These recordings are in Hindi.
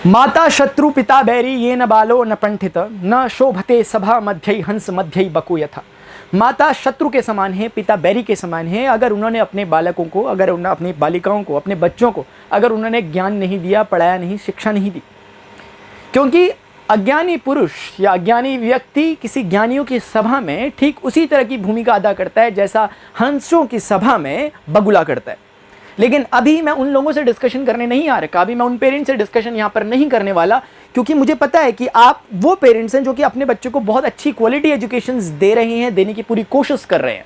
माता शत्रु पिता बैरी ये न बालो न पंठित न शोभते सभा मध्य हंस मध्य बको यथा। माता शत्रु के समान है, पिता बैरी के समान है। अगर उन्होंने अपने बालकों को, अगर उन्होंने अपनी बालिकाओं को, अपने बच्चों को अगर उन्होंने ज्ञान नहीं दिया, पढ़ाया नहीं, शिक्षा नहीं दी, क्योंकि अज्ञानी पुरुष या अज्ञानी व्यक्ति किसी ज्ञानियों की सभा में ठीक उसी तरह की भूमिका अदा करता है जैसा हंसों की सभा में बगुला करता है। लेकिन अभी मैं उन लोगों से डिस्कशन करने नहीं आ रखा, अभी मैं उन पेरेंट्स से डिस्कशन यहाँ पर नहीं करने वाला, क्योंकि मुझे पता है कि आप वो पेरेंट्स हैं जो कि अपने बच्चों को बहुत अच्छी क्वालिटी एजुकेशन दे रहे हैं, देने की पूरी कोशिश कर रहे हैं।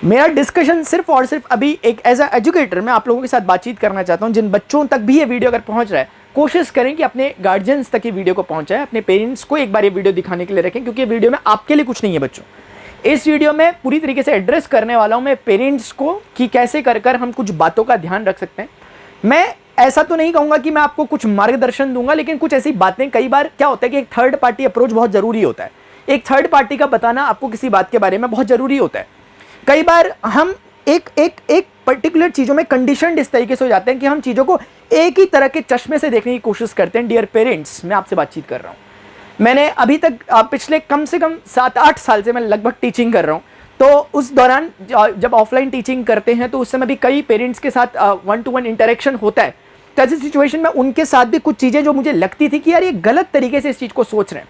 मेरा डिस्कशन सिर्फ और सिर्फ अभी एक एज अ एजुकेटर मैं आप लोगों के साथ बातचीत करना चाहता हूँ। जिन बच्चों तक भी ये वीडियो अगर पहुँच रहा है, कोशिश करें कि अपने गार्जियंस तक ये वीडियो को पहुँचाएं, अपने पेरेंट्स को एक बार ये वीडियो दिखाने के लिए रखें, क्योंकि ये वीडियो में आपके लिए कुछ नहीं है बच्चों। इस वीडियो में पूरी तरीके से एड्रेस करने वाला हूं मैं पेरेंट्स को कि कैसे कर कर हम कुछ बातों का ध्यान रख सकते हैं। मैं ऐसा तो नहीं कहूंगा कि मैं आपको कुछ मार्गदर्शन दूंगा, लेकिन कुछ ऐसी बातें, कई बार क्या होता है कि एक थर्ड पार्टी अप्रोच बहुत जरूरी होता है। एक थर्ड पार्टी का बताना आपको किसी बात के बारे में बहुत जरूरी होता है। कई बार हम एक पर्टिकुलर चीज़ों में कंडीशनड इस तरीके से हो जाते हैं कि हम चीज़ों को एक ही तरह के चश्मे से देखने की कोशिश करते हैं। डियर पेरेंट्स, मैं आपसे बातचीत कर रहा हूँ। मैंने अभी तक पिछले कम से कम 7-8 साल से मैं लगभग टीचिंग कर रहा हूँ। तो उस दौरान जब ऑफलाइन टीचिंग करते हैं तो उस समय भी कई पेरेंट्स के साथ 1-to-1 इंटरेक्शन होता है। तो ऐसी सिचुएशन में उनके साथ भी कुछ चीज़ें जो मुझे लगती थी कि यार ये गलत तरीके से इस चीज़ को सोच रहे हैं,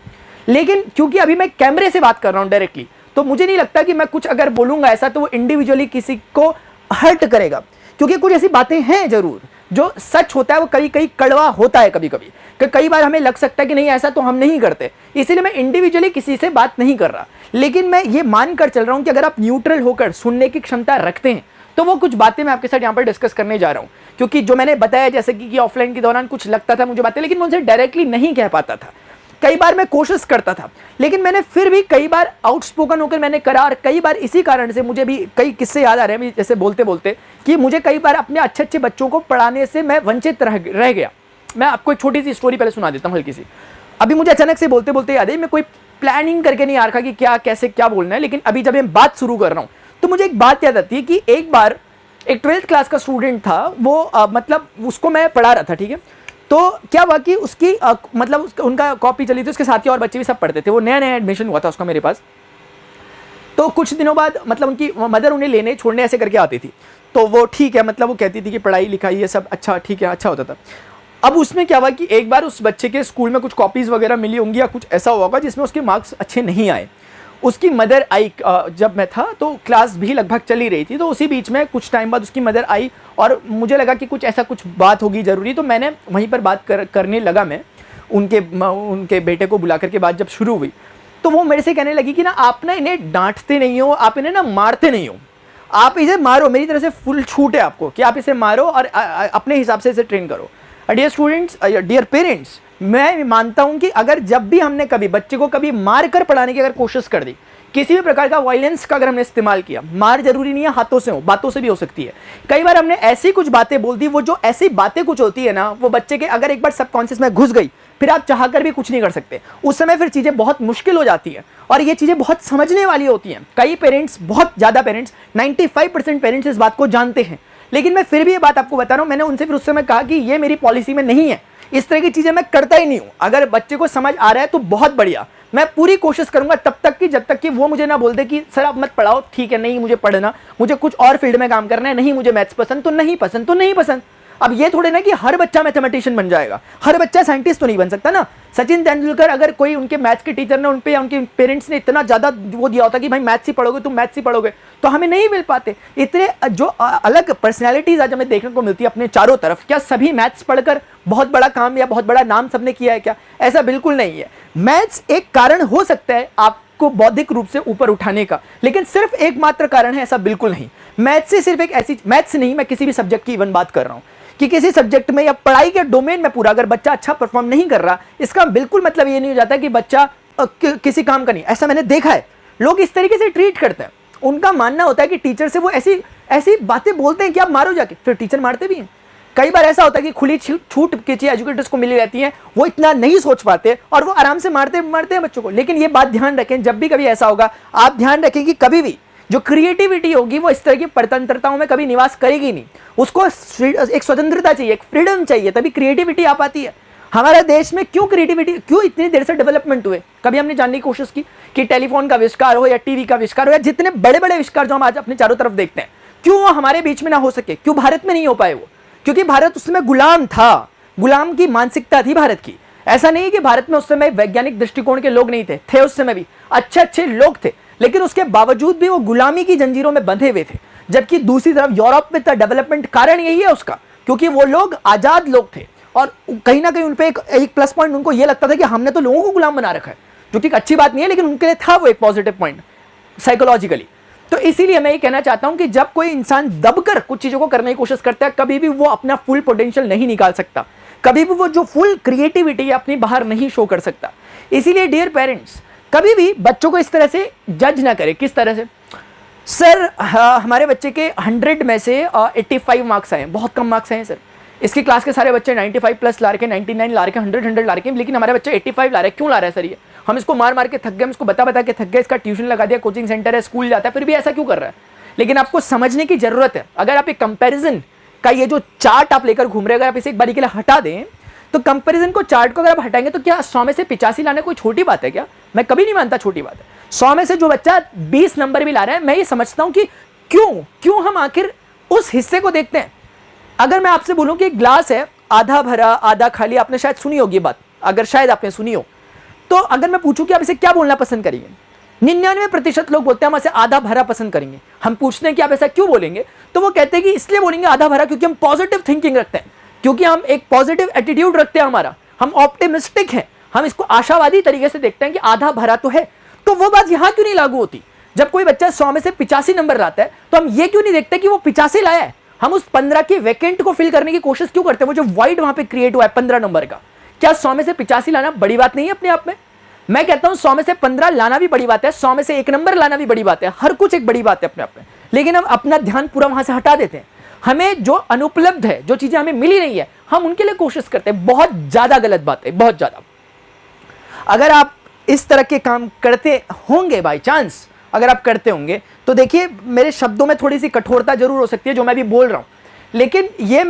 लेकिन क्योंकि अभी मैं कैमरे से बात कर रहा हूँ डायरेक्टली, तो मुझे नहीं लगता कि मैं कुछ अगर बोलूँगा ऐसा तो वो इंडिविजुअली किसी को हर्ट करेगा, क्योंकि कुछ ऐसी बातें हैं जरूर जो सच होता है, वो कई कई कड़वा होता है कभी कभी, कि कई बार हमें लग सकता है कि नहीं ऐसा तो हम नहीं करते, इसीलिए मैं इंडिविजुअली किसी से बात नहीं कर रहा। लेकिन मैं ये मानकर चल रहा हूं कि अगर आप न्यूट्रल होकर सुनने की क्षमता रखते हैं तो वो कुछ बातें मैं आपके साथ यहाँ पर डिस्कस करने जा रहा हूँ। क्योंकि जो मैंने बताया जैसे कि ऑफलाइन के दौरान कुछ लगता था मुझे बातें, लेकिन मैं उनसे डायरेक्टली नहीं कह पाता था। कई बार मैं कोशिश करता था, लेकिन मैंने फिर भी कई बार आउटस्पोकन होकर मैंने करा, और कई बार इसी कारण से मुझे भी कई किस्से याद आ रहे हैं जैसे बोलते बोलते कि मुझे कई बार अपने अच्छे अच्छे बच्चों को पढ़ाने से मैं वंचित रह गया। मैं आपको एक छोटी सी स्टोरी पहले सुना देता हूँ, हल्की सी। अभी मुझे अचानक से बोलते बोलते याद है, मैं कोई प्लानिंग करके नहीं आ रखा कि क्या कैसे क्या बोलना है, लेकिन अभी जब मैं बात शुरू कर रहा हूँ तो मुझे एक बात याद आती है कि एक बार एक 12th क्लास का स्टूडेंट था, वो मतलब उसको मैं पढ़ा रहा था, ठीक है। तो क्या हुआ कि उसकी मतलब उनका कॉपी चली थी, उसके साथी और बच्चे भी सब पढ़ते थे, वो नया नया एडमिशन हुआ था उसका मेरे पास। तो कुछ दिनों बाद मतलब उनकी मदर उन्हें लेने छोड़ने ऐसे करके आती थी, तो वो ठीक है, मतलब वो कहती थी कि पढ़ाई लिखाई ये सब अच्छा ठीक है, अच्छा होता था। अब उसमें क्या हुआ कि एक बार उस बच्चे के स्कूल में कुछ कॉपीज़ वगैरह मिली होंगी या कुछ ऐसा होगा जिसमें उसके मार्क्स अच्छे नहीं आए। उसकी मदर आई, जब मैं था तो क्लास भी लगभग चली रही थी, तो उसी बीच में कुछ टाइम बाद उसकी मदर आई और मुझे लगा कि कुछ ऐसा कुछ बात होगी ज़रूरी, तो मैंने वहीं पर बात करने लगा। मैं उनके बेटे को बुला करके बात जब शुरू हुई तो वो मेरे से कहने लगी कि ना आप ना इन्हें डांटते नहीं हो, आप इन्हें ना मारते नहीं हो, आप इसे मारो, मेरी तरफ से फुल छूट है आपको कि आप इसे मारो और अपने हिसाब से इसे ट्रेन करो। डियर स्टूडेंट्स, डियर पेरेंट्स, मैं मानता हूं कि अगर जब भी हमने कभी बच्चे को कभी मार कर पढ़ाने की अगर कोशिश कर दी, किसी भी प्रकार का वायलेंस का अगर हमने इस्तेमाल किया, मार जरूरी नहीं है हाथों से हो, बातों से भी हो सकती है। कई बार हमने ऐसी कुछ बातें बोल दी, वो जो ऐसी बातें कुछ होती है ना, वो बच्चे के अगर एक बार सबकॉन्शियस में घुस गई, फिर आप चाहकर भी कुछ नहीं कर सकते। उस समय फिर चीजें बहुत मुश्किल हो जाती है और ये चीजें बहुत समझने वाली होती हैं। कई पेरेंट्स, बहुत ज्यादा पेरेंट्स, 95% पेरेंट्स इस बात को जानते हैं, लेकिन मैं फिर भी ये बात आपको बता रहा हूं। मैंने उनसे फिर उस समय कहा कि ये मेरी पॉलिसी में नहीं है, इस तरह की चीजें मैं करता ही नहीं हूं। अगर बच्चे को समझ आ रहा है तो बहुत बढ़िया, मैं पूरी कोशिश करूंगा तब तक कि जब तक कि वो मुझे ना बोल दे कि सर आप मत पढ़ाओ, ठीक है, नहीं मुझे पढ़ना, मुझे कुछ और फील्ड में काम करना है, नहीं मुझे मैथ्स पसंद तो नहीं पसंद तो नहीं पसंद। अब ये थोड़े ना कि हर बच्चा मैथमेटिशियन बन जाएगा, हर बच्चा साइंटिस्ट तो नहीं बन सकता ना। सचिन तेंदुलकर, अगर कोई उनके मैथ्स के टीचर ने उनपे, उनके पेरेंट्स ने इतना ज्यादा वो दिया होता कि भाई मैथ्स ही पढ़ोगे, तुम मैथ्स ही पढ़ोगे, तो हमें नहीं मिल पाते। इतने जो अलग पर्सनैलिटीज आज हमें देखने को मिलती है अपने चारों तरफ, क्या सभी मैथ्स पढ़कर बहुत बड़ा काम या बहुत बड़ा नाम सबने किया है क्या? ऐसा बिल्कुल नहीं है। मैथ्स एक कारण हो सकता है आपको बौद्धिक रूप से ऊपर उठाने का, लेकिन सिर्फ एकमात्र कारण है ऐसा बिल्कुल नहीं। मैथ्स से सिर्फ एक ऐसी, मैथ्स नहीं, मैं किसी भी सब्जेक्ट की इवन बात कर रहा हूं कि किसी सब्जेक्ट में या पढ़ाई के डोमेन में पूरा अगर बच्चा अच्छा परफॉर्म नहीं कर रहा, इसका बिल्कुल मतलब ये नहीं हो जाता कि बच्चा किसी काम का नहीं। ऐसा मैंने देखा है, लोग इस तरीके से ट्रीट करते हैं। उनका मानना होता है कि टीचर से वो ऐसी ऐसी बातें बोलते हैं कि आप मारो जाके, फिर टीचर मारते भी हैं। कई बार ऐसा होता है कि खुली छूट की चीज़ एजुकेटर्स को मिली रहती है, वो इतना नहीं सोच पाते और वो आराम से मारते हैं बच्चों को। लेकिन ये बात ध्यान रखें, जब भी कभी ऐसा होगा, आप ध्यान रखें कि कभी भी जो क्रिएटिविटी होगी वो इस तरह की परतंत्रताओं में कभी निवास करेगी नहीं। उसको एक स्वतंत्रता चाहिए, एक फ्रीडम चाहिए, तभी क्रिएटिविटी आ पाती है। हमारे देश में क्यों क्रिएटिविटी, क्यों इतनी देर से डेवलपमेंट हुए? कभी हमने जानने की कोशिश की कि टेलीफोन का आविष्कार हो या टीवी का आविष्कार हो या जितने बड़े बड़े आविष्कार जो हम आज अपने चारों तरफ देखते हैं, क्यों वो हमारे बीच में ना हो सके? क्यों भारत में नहीं हो पाए वो? क्योंकि भारत उस समय गुलाम था, गुलाम की मानसिकता थी भारत की। ऐसा नहीं कि भारत में उस समय वैज्ञानिक दृष्टिकोण के लोग नहीं थे उस समय भी अच्छे अच्छे लोग थे, लेकिन उसके बावजूद भी वो गुलामी की जंजीरों में बंधे हुए थे। जबकि दूसरी तरफ यूरोप में था डेवलपमेंट, कारण यही है उसका, क्योंकि वो लोग आजाद लोग थे और कहीं ना कहीं उनपे एक प्लस पॉइंट उनको ये लगता था कि हमने तो लोगों को गुलाम बना रखा है, जो कि अच्छी बात नहीं है, लेकिन उनके लिए था वो एक पॉजिटिव पॉइंट साइकोलॉजिकली। तो इसीलिए मैं ये कहना चाहता हूं कि जब कोई इंसान दबकर कुछ चीजों को करने की कोशिश करता है, कभी भी वो अपना फुल पोटेंशियल नहीं निकाल सकता, कभी भी वो जो फुल क्रिएटिविटी अपनी बाहर नहीं शो कर सकता। इसीलिए डियर पेरेंट्स, कभी भी बच्चों को इस तरह से जज ना करें। किस तरह से? सर हमारे बच्चे के 100 में से 85 मार्क्स आए, बहुत कम मार्क्स आए सर। इसकी क्लास के सारे बच्चे 95 प्लस ला रखे, 99 ला रखे, 100 ला रखे, लेकिन हमारे बच्चे 85 ला रहे हैं। क्यों ला रहा है सर ये? हम इसको मार मार के थक गए, हम इसको बता के थक गए, इसका ट्यूशन लगा दिया, कोचिंग सेंटर है, स्कूल जाता है, फिर भी ऐसा क्यों कर रहा है? लेकिन आपको समझने की जरूरत है। अगर आप एक कंपैरिजन का ये जो चार्ट आप लेकर घूम रहे हैं, अगर आप इसे एक बारी के लिए हटा दें, तो कंपैरिजन को, चार्ट को अगर आप हटाएंगे तो क्या 100 में से 85 लाना कोई छोटी बात है क्या? मैं कभी नहीं मानता छोटी बात है। 100 में से जो बच्चा 20 नंबर भी ला रहा है, मैं ये समझता हूं कि क्यों हम आखिर उस हिस्से को देखते हैं। अगर मैं आपसे बोलूं कि ग्लास है आधा भरा आधा खाली, आपने शायद सुनी होगी बात, अगर शायद आपने सुनी हो, तो अगर मैं पूछूं कि आप इसे क्या बोलना पसंद करेंगे? 99% लोग बोलते हैं हम इसे आधा भरा पसंद करेंगे। हम पूछते हैं कि आप ऐसा क्यों बोलेंगे, तो वो कहते हैं कि इसलिए बोलेंगे आधा भरा क्योंकि हम पॉजिटिव थिंकिंग रखते हैं, क्योंकि हम एक पॉजिटिव एटीट्यूड रखते हैं, हमारा हम ऑप्टिमिस्टिक हैं, हम इसको आशावादी तरीके से देखते हैं कि आधा भरा तो है। तो वो बात यहां क्यों नहीं लागू होती? जब कोई बच्चा 100 में से 85 नंबर लाता है, तो हम ये क्यों नहीं देखते कि वो 85 लाया है? हम उस 15 के वैकेंट को फिल करने की कोशिश क्यों करते हैं? वो जो वाइड वहां पे क्रिएट हुआ है 15 नंबर का, क्या 100 में से 85 लाना बड़ी बात नहीं है अपने आप में? मैं कहता हूं 100 में से 15 लाना भी बड़ी बात है, 100 में से 1 नंबर लाना भी बड़ी बात है, हर कुछ एक बड़ी बात है अपने आप में। लेकिन हम अपना ध्यान पूरा वहां से हटा देते हैं। हमें जो अनुपलब्ध है, जो चीजें हमें मिली नहीं है, हम उनके लिए कोशिश करते हैं। बहुत ज्यादा गलत बात है, बहुत ज्यादा। अगर आप इस तरह के काम करते होंगे, बाई चांस अगर आप करते होंगे, तो देखिए मेरे शब्दों में थोड़ी सी कठोरता जरूर हो सकती है जो मैं भी बोल रहा हूं, लेकिन ये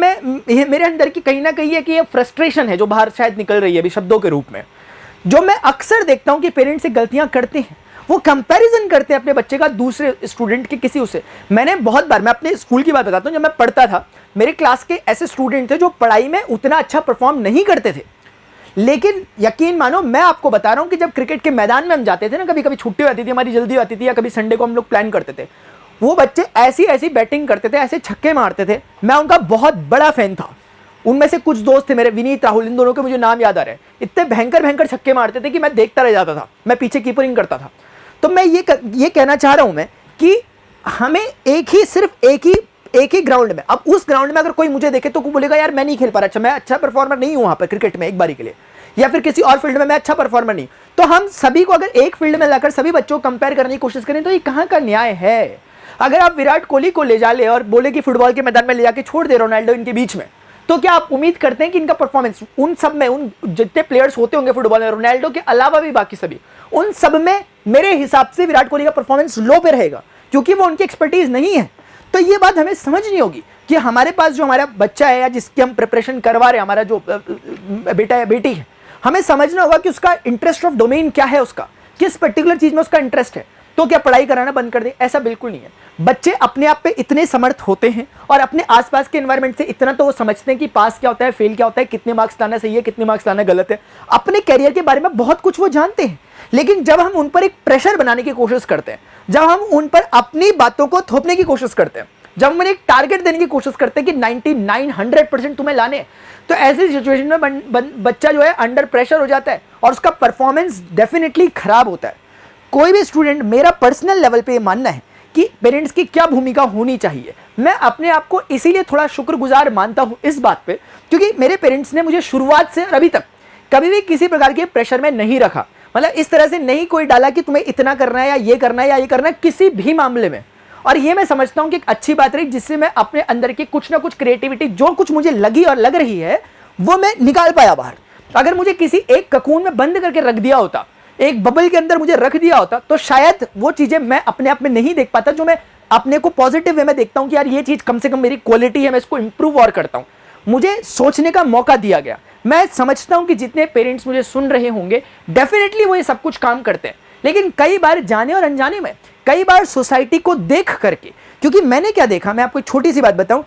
मेरे अंदर की कहीं ना कहीं है कि ये फ्रस्ट्रेशन है जो बाहर शायद निकल रही है अभी शब्दों के रूप में। जो मैं अक्सर देखता हूं कि पेरेंट्स से गलतियां करते हैं, वो कंपैरिजन करते हैं अपने बच्चे का दूसरे स्टूडेंट के किसी उससे। मैंने बहुत बार, मैं अपने स्कूल की बात बताता हूं, जब मैं पढ़ता था मेरे क्लास के ऐसे स्टूडेंट थे जो पढ़ाई में उतना अच्छा परफॉर्म नहीं करते थे, लेकिन यकीन मानो मैं आपको बता रहा हूं कि जब क्रिकेट के मैदान में हम जाते थे ना, कभी कभी छुट्टी होती थी, हमारी जल्दी आती थी, या कभी संडे को हम लोग प्लान करते थे, वो बच्चे ऐसी ऐसी बैटिंग करते थे, ऐसे छक्के मारते थे, मैं उनका बहुत बड़ा फैन था। उनमें से कुछ दोस्त थे मेरे, विनीत, राहुल, इन दोनों के मुझे नाम याद आ रहे हैं। इतने भयंकर भयंकर छक्के मारते थे कि मैं देखता रह जाता था, मैं पीछे कीपरिंग करता था। तो मैं ये कहना चाह रहा हूं मैं कि हमें सिर्फ एक ही ग्राउंड में, अब उस ग्राउंड में अगर कोई मुझे देखे तो बोलेगा यार मैं नहीं खेल पा रहा, अच्छा मैं अच्छा परफॉर्मर नहीं हूं वहां पर क्रिकेट में एक बारी के लिए, या फिर किसी और फील्ड में मैं अच्छा परफॉर्मर नहीं, तो हम सभी को अगर एक फील्ड में लाकर सभी बच्चों को कंपेयर करने की कोशिश करें तो ये कहां का न्याय है? अगर आप विराट कोहली को ले जा ले और बोले कि फुटबॉल के मैदान में ले जाके छोड़ दे रोनाल्डो इनके बीच में, तो क्या आप उम्मीद करते हैं कि इनका परफॉर्मेंस उन सब में, उन जितने प्लेयर्स होते होंगे फुटबॉल में, रोनाल्डो के अलावा भी बाकी सभी, उन सब में मेरे हिसाब से विराट कोहली का परफॉर्मेंस लो पे रहेगा, क्योंकि वो उनकी एक्सपर्टीज नहीं है। तो ये बात हमें समझनी होगी कि हमारे पास जो हमारा बच्चा है या जिसकी हम प्रिपरेशन करवा रहे हैं, हमारा जो बेटा या बेटी है, हमें समझना होगा कि उसका इंटरेस्ट ऑफ डोमेन क्या है, उसका किस पर्टिकुलर चीज में उसका इंटरेस्ट है। तो क्या पढ़ाई कराना बंद कर दे? ऐसा बिल्कुल नहीं है। बच्चे अपने आप पे इतने समर्थ होते हैं और अपने आसपास के एनवायरनमेंट से इतना तो वो समझते हैं कि पास क्या होता है, फेल क्या होता है, कितने मार्क्स लाना सही है, कितने मार्क्स लाना गलत है, अपने कैरियर के बारे में बहुत कुछ वो जानते हैं। लेकिन जब हम उन पर एक प्रेशर बनाने की कोशिश करते हैं, जब हम उन पर अपनी बातों को थोपने की कोशिश करते हैं, जब हम उन्हें एक टारगेट देने की कोशिश करते हैं कि 99 100% तुम्हें लाने, तो ऐसी सिचुएशन में बच्चा जो है अंडर प्रेशर हो जाता है और उसका परफॉर्मेंस डेफिनेटली खराब होता है। कोई भी स्टूडेंट, मेरा पर्सनल लेवल पे ये मानना है कि पेरेंट्स की क्या भूमिका होनी चाहिए। मैं अपने आप को इसीलिए थोड़ा शुक्रगुजार मानता हूं इस बात पे, क्योंकि मेरे पेरेंट्स ने मुझे शुरुआत से और अभी तक कभी भी किसी प्रकार के प्रेशर में नहीं रखा। मतलब इस तरह से नहीं कोई डाला कि तुम्हें इतना करना है या ये करना है या ये करना है, किसी भी मामले में। और ये मैं समझता हूं कि एक अच्छी बात रही, जिससे मैं अपने अंदर की कुछ ना कुछ क्रिएटिविटी, जो कुछ मुझे लगी और लग रही है, वो मैं निकाल पाया बाहर। अगर मुझे किसी एक ककून में बंद करके रख दिया होता, एक बबल के अंदर मुझे रख दिया होता, तो शायद वो चीजें मैं अपने आप में नहीं देख पाता जो मैं अपने को पॉजिटिव वे में देखता हूं कि यार ये चीज कम से कम मेरी क्वालिटी है, मैं इसको इंप्रूव और करता हूं। मुझे सोचने का मौका दिया गया, मैं समझता हूं कि जितने पेरेंट्स मुझे सुन रहे होंगे डेफिनेटली वो ये सब कुछ काम करते हैं, लेकिन कई बार जाने और अनजाने में, कई बार सोसाइटी को देख करके, क्योंकि मैंने क्या देखा, मैं आपको एक छोटी सी बात बताऊं।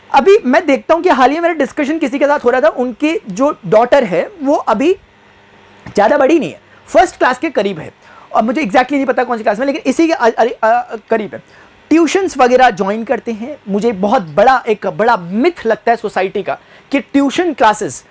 अभी मैं देखता हूं कि हाल ही में मेरा डिस्कशन किसी के साथ हो रहा था, उनकी जो डॉटर है वो अभी ज़्यादा बड़ी नहीं है, फर्स्ट क्लास के करीब है, और मुझे एग्जैक्टली नहीं पता कौन सी क्लास में, लेकिन इसी के करीब है। ट्यूशन्स वगैरह ज्वाइन करते हैं। मुझे बहुत एक बड़ा मिथ लगता है सोसाइटी का कि ट्यूशन क्लासेस,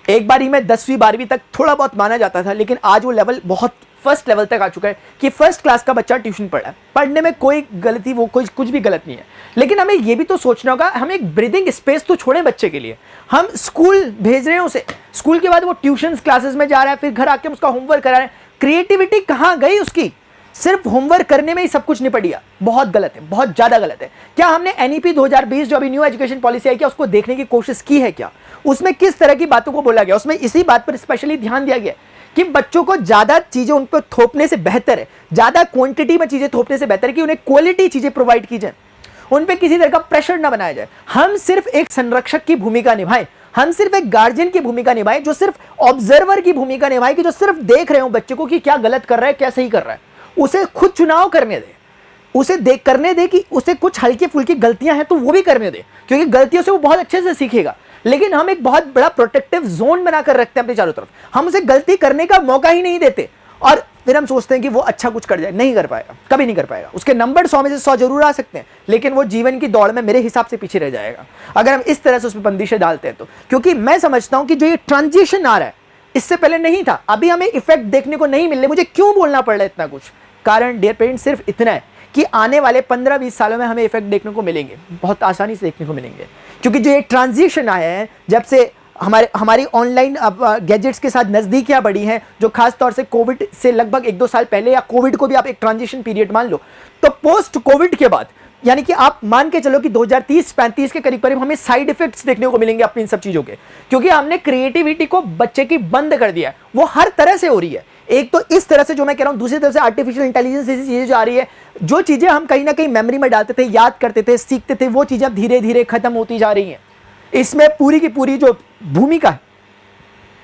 एक बारी में 10वीं 12वीं तक थोड़ा बहुत माना जाता था, लेकिन आज वो लेवल बहुत फर्स्ट लेवल तक आ चुका है कि फर्स्ट क्लास का बच्चा ट्यूशन पढ़ रहा है। पढ़ने में कोई गलती, वो कुछ भी गलत नहीं है, लेकिन हमें ये भी तो सोचना होगा, हम एक ब्रीदिंग स्पेस तो छोड़ें बच्चे के लिए। हम स्कूल भेज रहे हैं उसे, स्कूल के बाद वो ट्यूशन क्लासेस में जा रहा है, फिर घर आके हम उसका होमवर्क करा रहे हैं। क्रिएटिविटी कहाँ गई उसकी? सिर्फ होमवर्क करने में ही सब कुछ निपट गया। बहुत गलत है, बहुत ज़्यादा गलत है। क्या हमने एनईपी 2020 जो अभी न्यू एजुकेशन पॉलिसी आई, क्या उसको देखने की कोशिश की है? क्या उसमें किस तरह की बातों को बोला गया? उसमें इसी बात पर स्पेशली ध्यान दिया गया कि बच्चों को ज़्यादा चीज़ें उन पर थोपने से बेहतर है, ज़्यादा क्वांटिटी में चीज़ें थोपने से बेहतर है कि उन्हें क्वालिटी चीज़ें प्रोवाइड की जाए, उन पर किसी तरह का प्रेशर ना बनाया जाए। हम सिर्फ एक संरक्षक की भूमिका निभाएं, हम सिर्फ एक गार्जियन की भूमिका निभाएं, जो सिर्फ ऑब्जर्वर की भूमिका निभाएं, कि जो सिर्फ देख रहे हो बच्चे को कि क्या गलत कर रहा है, क्या सही कर रहा है। उसे खुद चुनाव करने दे, उसे करने दे कि उसे कुछ हल्की फुल्की गलतियां हैं तो वो भी करने दे, क्योंकि गलतियों से वो बहुत अच्छे से सीखेगा। लेकिन हम एक बहुत बड़ा प्रोटेक्टिव जोन बनाकर रखते हैं अपने चारों तरफ, हम उसे गलती करने का मौका ही नहीं देते, और फिर हम सोचते हैं कि वो अच्छा कुछ कर जाए। नहीं कर पाएगा, कभी नहीं कर पाएगा। उसके नंबर 100 में से 100 जरूर आ सकते हैं, लेकिन वो जीवन की दौड़ में मेरे हिसाब से पीछे रह जाएगा अगर हम इस तरह से उसमें बंदिशें डालते हैं तो। क्योंकि मैं समझता हूं कि जो ये ट्रांजिशन आ रहा है, इससे पहले नहीं था, अभी हमें इफेक्ट देखने को नहीं मिल रहे। मुझे क्यों बोलना पड़ रहा है इतना कुछ? कारण डियर पेरेंट्स सिर्फ इतना है कि आने वाले 15-20 सालों में हमें इफेक्ट देखने को मिलेंगे, बहुत आसानी से देखने को मिलेंगे। क्योंकि जो ये ट्रांजिशन आया है, जब से हमारी ऑनलाइन गैजेट्स के साथ नज़दीकियाँ बढ़ी हैं, जो खास तौर से कोविड से लगभग 1-2 साल पहले, या कोविड को भी आप एक ट्रांजिशन पीरियड मान लो, तो पोस्ट कोविड के बाद, यानी कि आप मान के चलो कि 2030-35 के करीब करीब हमें साइड इफेक्ट्स देखने को मिलेंगे अपनी इन सब चीज़ों के, क्योंकि हमने क्रिएटिविटी को बच्चे की बंद कर दिया है। वो हर तरह से हो रही है, एक तो इस तरह से जो मैं कह रहा हूँ, दूसरी तरफ से आर्टिफिशियल इंटेलिजेंस ऐसी चीज़ें जो आ रही है, जो चीज़ें हम कहीं ना कहीं मेमोरी में डालते थे, याद करते थे, सीखते थे, वो चीज़ें धीरे धीरे खत्म होती जा रही हैं। इसमें पूरी की पूरी जो भूमिका है,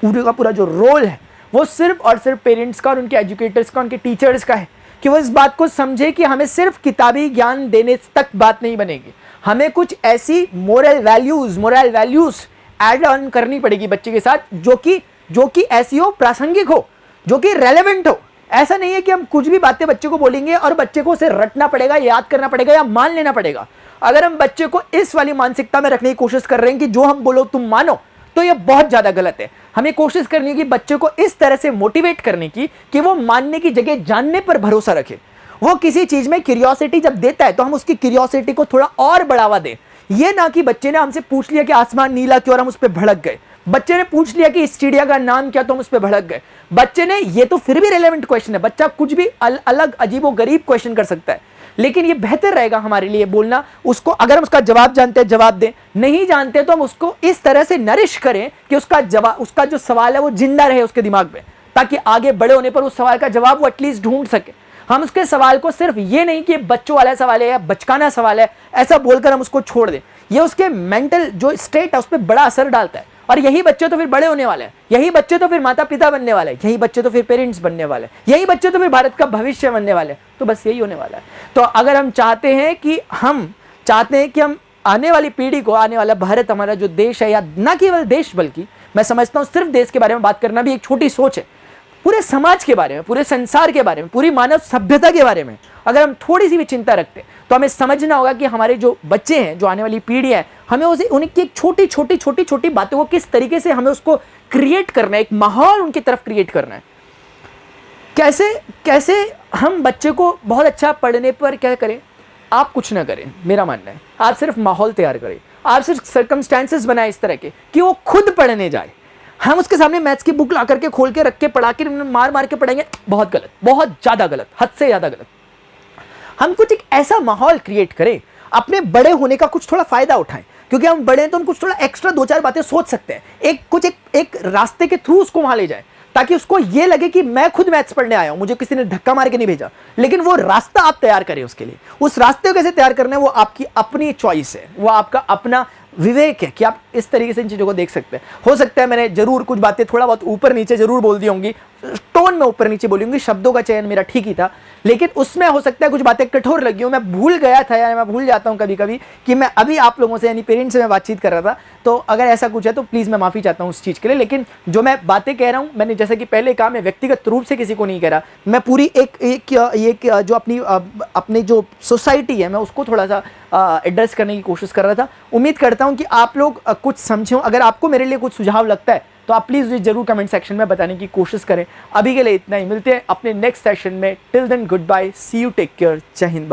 पूरे का पूरा जो रोल है, वो सिर्फ और सिर्फ पेरेंट्स का और उनके एजुकेटर्स का, उनके टीचर्स का है, कि वो इस बात को समझे कि हमें सिर्फ किताबी ज्ञान देने तक बात नहीं बनेगी, हमें कुछ ऐसी मोरल वैल्यूज ऐड ऑन करनी पड़ेगी बच्चे के साथ, जो कि ऐसी हो, प्रासंगिक हो, जो कि रेलेवेंट हो। ऐसा नहीं है कि हम कुछ भी बातें बच्चे को बोलेंगे और बच्चे को उसे रटना पड़ेगा, याद करना पड़ेगा या मान लेना पड़ेगा। अगर हम बच्चे को इस वाली मानसिकता में रखने की कोशिश कर रहे हैं कि जो हम बोलो तुम मानो, तो यह बहुत ज्यादा गलत है। हमें कोशिश करनी है कि बच्चे को इस तरह से मोटिवेट करने की कि वो मानने की जगह जानने पर भरोसा रखे। वो किसी चीज में क्यूरियोसिटी जब देता है तो हम उसकी क्यूरियोसिटी को थोड़ा और बढ़ावा दें। ये ना कि बच्चे ने हमसे पूछ लिया कि आसमान नीला क्यों और हम उस पर भड़क गए, बच्चे ने पूछ लिया कि इस चिड़िया का नाम क्या तो हम उस पर भड़क गए। बच्चे ने, ये तो फिर भी रेलेवेंट क्वेश्चन है, बच्चा कुछ भी अलग अजीबो गरीब क्वेश्चन कर सकता है, लेकिन ये बेहतर रहेगा हमारे लिए बोलना उसको, अगर हम उसका जवाब जानते हैं जवाब दें, नहीं जानते तो हम उसको इस तरह से नरिश करें कि उसका जो सवाल है वो जिंदा रहे उसके दिमाग में, ताकि आगे बड़े होने पर उस सवाल का जवाब वो एटलीस्ट ढूंढ सके। हम उसके सवाल को सिर्फ ये नहीं कि बच्चों वाला सवाल है या बचकाना सवाल है ऐसा बोलकर हम उसको छोड़ दें। ये उसके मेंटल जो स्टेट है उस पर बड़ा असर डालता है, और यही बच्चे तो फिर बड़े होने वाले हैं, यही बच्चे तो फिर माता पिता बनने वाले हैं, यही बच्चे तो फिर पेरेंट्स बनने वाले हैं, यही बच्चे तो फिर भारत का भविष्य बनने वाले हैं। तो बस यही होने वाला है। तो अगर हम चाहते हैं कि हम आने वाली पीढ़ी को, आने वाला भारत हमारा जो देश है, या न केवल देश बल्कि मैं समझता हूँ सिर्फ देश के बारे में बात करना भी एक छोटी सोच है, पूरे समाज के बारे में, पूरे संसार के बारे में, पूरी मानव सभ्यता के बारे में अगर हम थोड़ी सी भी चिंता रखते हैं तो हमें समझना होगा कि हमारे जो बच्चे हैं, जो आने वाली पीढ़ी है, हमें उनकी एक छोटी बातों को किस तरीके से हमें उसको क्रिएट करना है, एक माहौल उनकी तरफ क्रिएट करना है। कैसे हम बच्चे को बहुत अच्छा पढ़ने पर क्या करें, आप कुछ ना करें, मेरा मानना है आप सिर्फ माहौल तैयार करें, आप सिर्फ सर्कमस्टेंसेस बनाएं इस तरह के कि वो खुद पढ़ने जाए। हम उसके सामने मैथ्स की बुक ला करके खोल के रख के पढ़ा के मार के पढ़ाएंगे, बहुत गलत, बहुत ज़्यादा गलत, हद से ज़्यादा गलत। हम कुछ एक ऐसा माहौल क्रिएट करें, अपने बड़े होने का कुछ थोड़ा फायदा उठाएं, क्योंकि हम बड़े हैं तो हम कुछ थोड़ा एक्स्ट्रा 2-4 बातें सोच सकते हैं, एक रास्ते के थ्रू उसको वहां ले जाए, ताकि उसको ये लगे कि मैं खुद मैथ्स पढ़ने आया हूं, मुझे किसी ने धक्का मार के नहीं भेजा। लेकिन वो रास्ता आप तैयार करें उसके लिए। उस रास्ते को कैसे तैयार करना है वो आपकी अपनी चॉइस है, वो आपका अपना विवेक है कि आप इस तरीके से इन चीज़ों को देख सकते हैं। हो सकता है मैंने जरूर कुछ बातें थोड़ा बहुत ऊपर नीचे जरूर बोल दी होंगी, टोन में ऊपर नीचे बोली होंगी, शब्दों का चयन मेरा ठीक ही था, लेकिन उसमें हो सकता है कुछ बातें कठोर लगी हो। मैं भूल गया था या मैं भूल जाता हूं कभी कभी कि मैं अभी आप लोगों से यानी पेरेंट्स से मैं बातचीत कर रहा था, तो अगर ऐसा कुछ है तो प्लीज़ मैं माफ़ी चाहता हूं उस चीज़ के लिए। लेकिन जो मैं बातें कह रहा हूं, मैंने जैसे कि पहले कहा, मैं व्यक्तिगत रूप से किसी को नहीं कह रहा, मैं पूरी एक जो अपनी जो सोसाइटी है मैं उसको थोड़ा सा एड्रेस करने की कोशिश कर रहा था। उम्मीद करता हूं कि आप लोग कुछ समझो। अगर आपको मेरे लिए कुछ सुझाव लगता है तो आप प्लीज़ जरूर कमेंट सेक्शन में बताने की कोशिश करें। अभी के लिए इतना ही, मिलते हैं अपने नेक्स्ट सेशन में। Till then goodbye, see you, take care, जय हिंद।